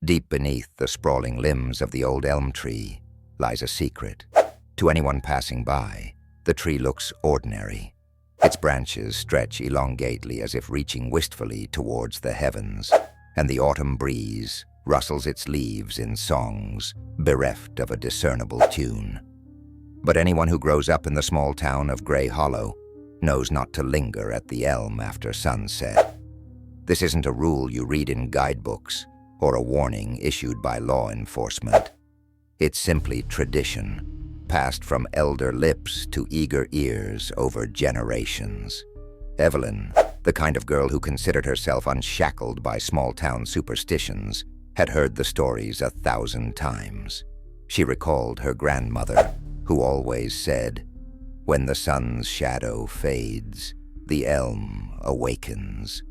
Deep beneath the sprawling limbs of the old elm tree lies a secret. To anyone passing by, the tree looks ordinary. Its branches stretch elongately as if reaching wistfully towards the heavens, and the autumn breeze rustles its leaves in songs bereft of a discernible tune. But anyone who grows up in the small town of Grey Hollow knows not to linger at the elm after sunset. This isn't a rule you read in guidebooks or a warning issued by law enforcement. It's simply tradition, passed from elder lips to eager ears over generations. Evelyn, the kind of girl who considered herself unshackled by small-town superstitions, had heard the stories 1,000 times. She recalled her grandmother, who always said, "When the sun's shadow fades, the elm awakens.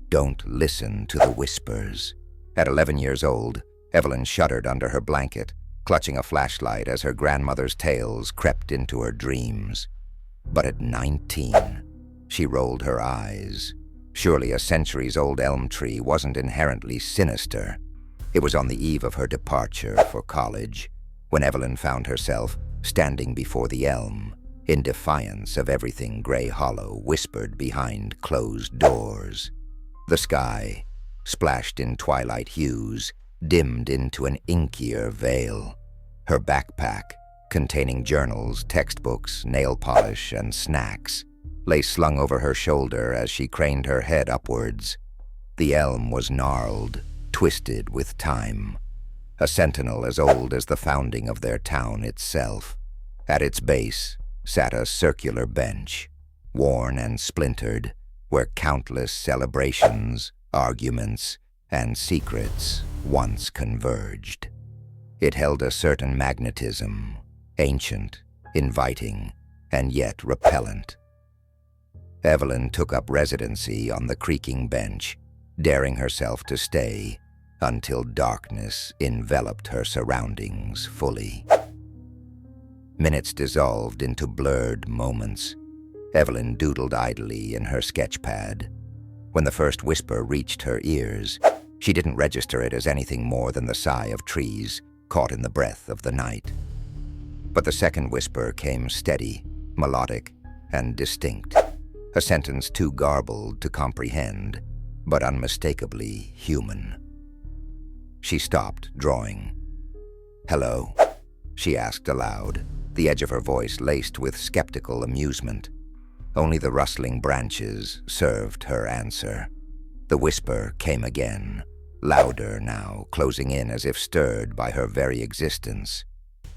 Don't listen to the whispers." At 11 years old, Evelyn shuddered under her blanket, clutching a flashlight as her grandmother's tales crept into her dreams. But at 19, she rolled her eyes. Surely a centuries-old elm tree wasn't inherently sinister. It was on the eve of her departure for college, when Evelyn found herself standing before the elm, in defiance of everything Grey Hollow whispered behind closed doors. The sky, splashed in twilight hues, dimmed into an inkier veil. Her backpack, containing journals, textbooks, nail polish, and snacks, lay slung over her shoulder as she craned her head upwards. The elm was gnarled, twisted with time, a sentinel as old as the founding of their town itself. At its base sat a circular bench, worn and splintered, where countless celebrations, arguments, and secrets once converged. It held a certain magnetism, ancient, inviting, and yet repellent. Evelyn took up residency on the creaking bench, daring herself to stay until darkness enveloped her surroundings fully. Minutes dissolved into blurred moments. Evelyn doodled idly in her sketchpad. When the first whisper reached her ears, she didn't register it as anything more than the sigh of trees caught in the breath of the night. But the second whisper came steady, melodic, and distinct, a sentence too garbled to comprehend, but unmistakably human. She stopped drawing. "Hello?" she asked aloud, the edge of her voice laced with skeptical amusement. Only the rustling branches served her answer. The whisper came again, louder now, closing in as if stirred by her very existence.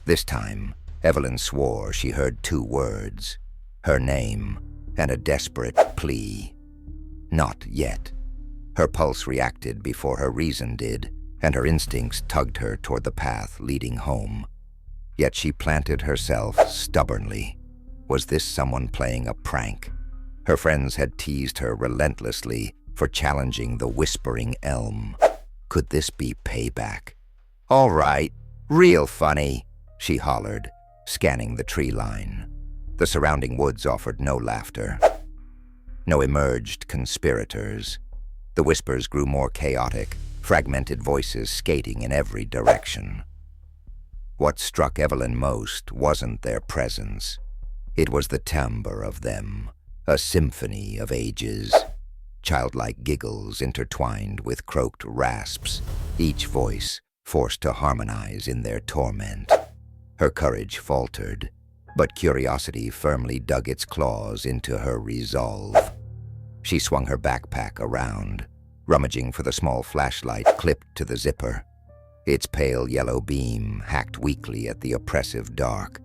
This time, Evelyn swore she heard 2 words, her name and a desperate plea. Not yet. Her pulse reacted before her reason did, and her instincts tugged her toward the path leading home. Yet she planted herself stubbornly. Was this someone playing a prank? Her friends had teased her relentlessly for challenging the Whispering Elm. Could this be payback? "All right, real funny," she hollered, scanning the tree line. The surrounding woods offered no laughter. No emerged conspirators. The whispers grew more chaotic, fragmented voices skating in every direction. What struck Evelyn most wasn't their presence. It was the timbre of them, a symphony of ages. Childlike giggles intertwined with croaked rasps, each voice forced to harmonize in their torment. Her courage faltered, but curiosity firmly dug its claws into her resolve. She swung her backpack around, rummaging for the small flashlight clipped to the zipper. Its pale yellow beam hacked weakly at the oppressive dark,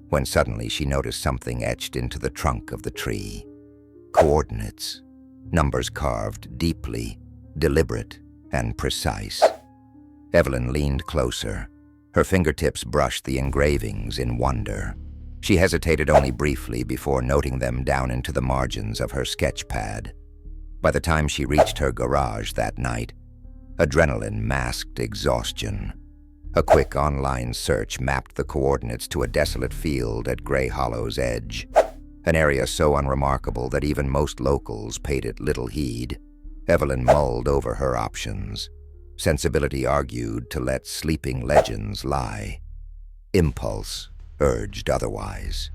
when suddenly she noticed something etched into the trunk of the tree. Coordinates, numbers carved deeply, deliberate, and precise. Evelyn leaned closer. Her fingertips brushed the engravings in wonder. She hesitated only briefly before noting them down into the margins of her sketch pad. By the time she reached her garage that night, adrenaline masked exhaustion. A quick online search mapped the coordinates to a desolate field at Grey Hollow's edge, an area so unremarkable that even most locals paid it little heed. Evelyn mulled over her options. Sensibility argued to let sleeping legends lie. Impulse urged otherwise.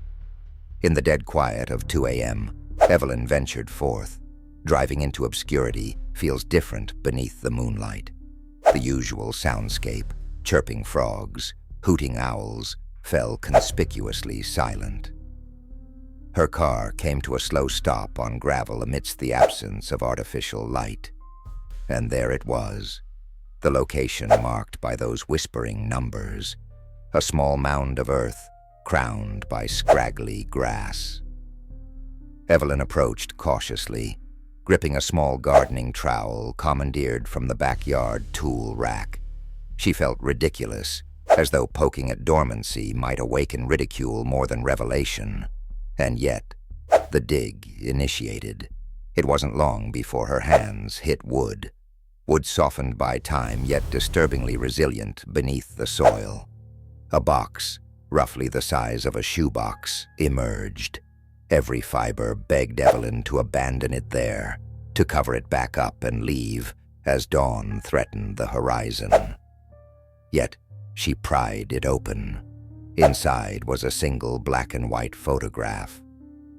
In the dead quiet of 2 a.m., Evelyn ventured forth. Driving into obscurity feels different beneath the moonlight. The usual soundscape, chirping frogs, hooting owls, fell conspicuously silent. Her car came to a slow stop on gravel amidst the absence of artificial light. And there it was, the location marked by those whispering numbers, a small mound of earth crowned by scraggly grass. Evelyn approached cautiously, gripping a small gardening trowel commandeered from the backyard tool rack. She felt ridiculous, as though poking at dormancy might awaken ridicule more than revelation. And yet, the dig initiated. It wasn't long before her hands hit wood softened by time yet disturbingly resilient beneath the soil. A box, roughly the size of a shoebox, emerged. Every fiber begged Evelyn to abandon it there, to cover it back up and leave as dawn threatened the horizon. Yet she pried it open. Inside was a single black and white photograph.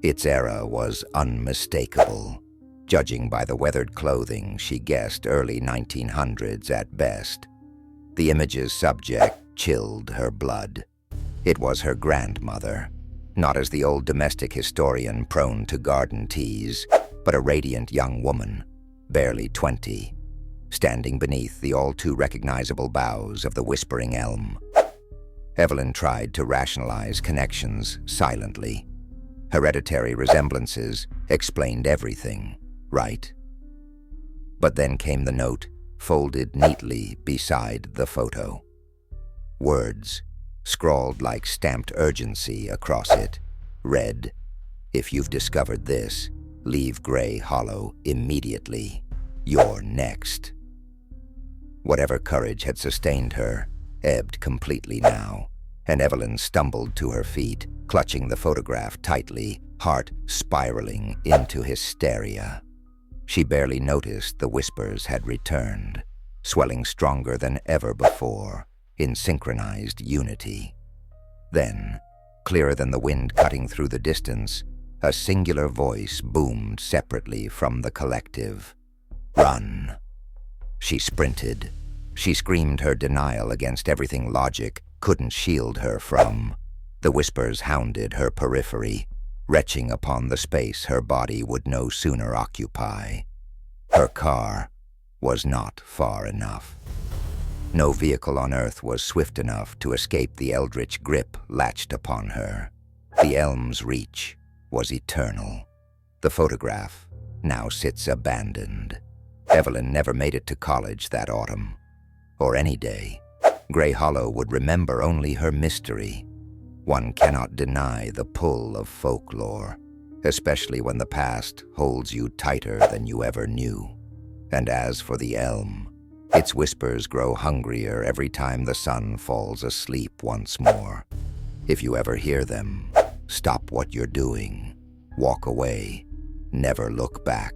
Its era was unmistakable. Judging by the weathered clothing, she guessed early 1900s at best. The image's subject chilled her blood. It was her grandmother, not as the old domestic historian prone to garden tease, but a radiant young woman, barely 20, standing beneath the all-too-recognizable boughs of the Whispering Elm. Evelyn tried to rationalize connections silently. Hereditary resemblances explained everything, right? But then came the note, folded neatly beside the photo. Words, scrawled like stamped urgency across it, read, "If you've discovered this, leave Grey Hollow immediately. You're next." Whatever courage had sustained her ebbed completely now, and Evelyn stumbled to her feet, clutching the photograph tightly, heart spiraling into hysteria. She barely noticed the whispers had returned, swelling stronger than ever before, in synchronized unity. Then, clearer than the wind cutting through the distance, a singular voice boomed separately from the collective. "Run!" She sprinted. She screamed her denial against everything logic couldn't shield her from. The whispers hounded her periphery, retching upon the space her body would no sooner occupy. Her car was not far enough. No vehicle on Earth was swift enough to escape the eldritch grip latched upon her. The elm's reach was eternal. The photograph now sits abandoned. Evelyn never made it to college that autumn, or any day. Grey Hollow would remember only her mystery. One cannot deny the pull of folklore, especially when the past holds you tighter than you ever knew. And as for the elm, its whispers grow hungrier every time the sun falls asleep once more. If you ever hear them, stop what you're doing, walk away, never look back.